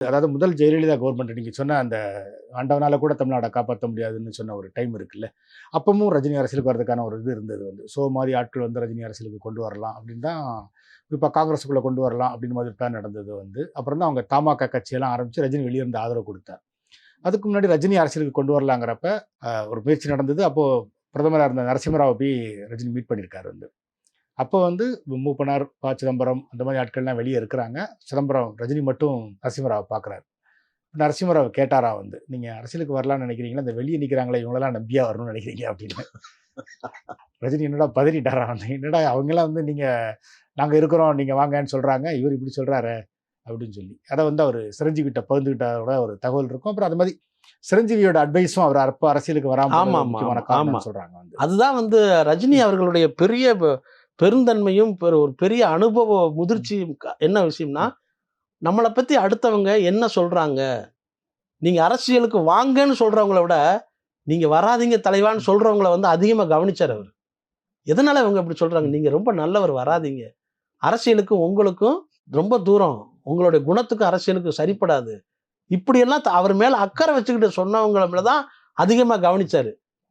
அதாவது முதல் ஜெயலலிதா கவர்மெண்ட் நீங்க சொன்ன அந்த ஆண்டவனால கூட தமிழ்நாட காப்பாற்ற முடியாதுன்னு சொன்ன ஒரு டைம் இருக்குல்ல. அப்பமும் ரஜினி அரசியலுக்கு வரதுக்கான ஒரு இது இருந்தது வந்து. மாரி ஆட்கள் வந்து ரஜினி அரசியலுக்கு கொண்டு வரலாம் அப்படின்னு தான் குறிப்பா காங்கிரஸுக்குள்ள கொண்டு வரலாம் அப்படின்னு மாதிரி பிளான் நடந்தது வந்து. அப்புறம் தான் அவங்க தமாகா கட்சியெல்லாம் ஆரம்பிச்சு ரஜினி வெளிய இருந்து ஆதரவு குடுத்தார். அதுக்கு முன்னாடி ரஜினி அரசியலுக்கு கொண்டு வரலாங்கிறப்ப ஒரு முயற்சி நடந்தது. அப்போ பிரதமரா இருந்த நரசிம்மராவ போய் ரஜினி மீட் பண்ணியிருக்காரு வந்து. அப்போ வந்து மூப்பனார், சிதம்பரம் அந்த மாரி ஆட்கள்லாம் வெளிய இருக்கிறாங்க. ரஜினி மட்டும் நரசிம்மராவ பார்க்குறாரு. நரசிம்மராவ் கேட்டாராம் வந்து, "நீங்க அரசியலுக்கு வரலான்னு நினைக்கிறீங்களா? இந்த வெளிய நிக்கிறாங்களே இவங்களெல்லாம் நம்பியா வரணும்னு நினைக்கிறீங்க?" அப்படின்னு. ரஜினி என்னடா பதறிட்டாராம் வந்து. "என்னடா அவங்கலாம் வந்து நாங்க இருக்கிறோம், நீங்க வாங்கன்னு சொல்றாங்க. இவரு இப்படி சொல்றாரே!" அப்படின்னு சொல்லி. அத வந்து அவரு சிரஞ்சீவிட்ட பகிர்ந்துக்கிட்டதோட ஒரு தகவல் இருக்கும். அப்புறம் அது மாரி சிரஞ்சீவியோட அட்வைஸும் அவர் அப்ப அரசியலுக்கு வராம போனது ஒரு ஆமாமா, முக்கியமான ஆமா, ஆமா. காரணம்னு சொல்றாங்க வந்து. அதுதான் வந்து ரஜினி அவர்களுடைய பெரிய பெருந்தன்மையும், ஒரு பெரிய அனுபவ ம். முதிர்ச்சியும் என்ன விஷயம்னா, ம். நம்மள பத்தி அடுத்தவங்க என்ன சொல்றாங்க? நீங்க அரசியலுக்கு வாங்கன்னு சொல்றவங்கள விட, நீங்க வராதீங்க தலைவான்னு ம். சொல்றவங்கள வந்து அதிகமா கவனிச்சாரு அவரு. எதனால இவங்க இப்படி சொல்றாங்க? ம். நீங்க ரொம்ப நல்லவர் வராதீங்க. அரசியலுக்கும் உங்களுக்கும் ரொம்ப தூரம். உங்களுடைய குணத்துக்கும் அரசியலுக்கும் சரிப்படாது. இப்படியெல்லாம் அவர் மேல அக்கறை வச்சுக்கிட்டு சொன்னவங்கள தான் அதிகமா கவனிச்சாரு.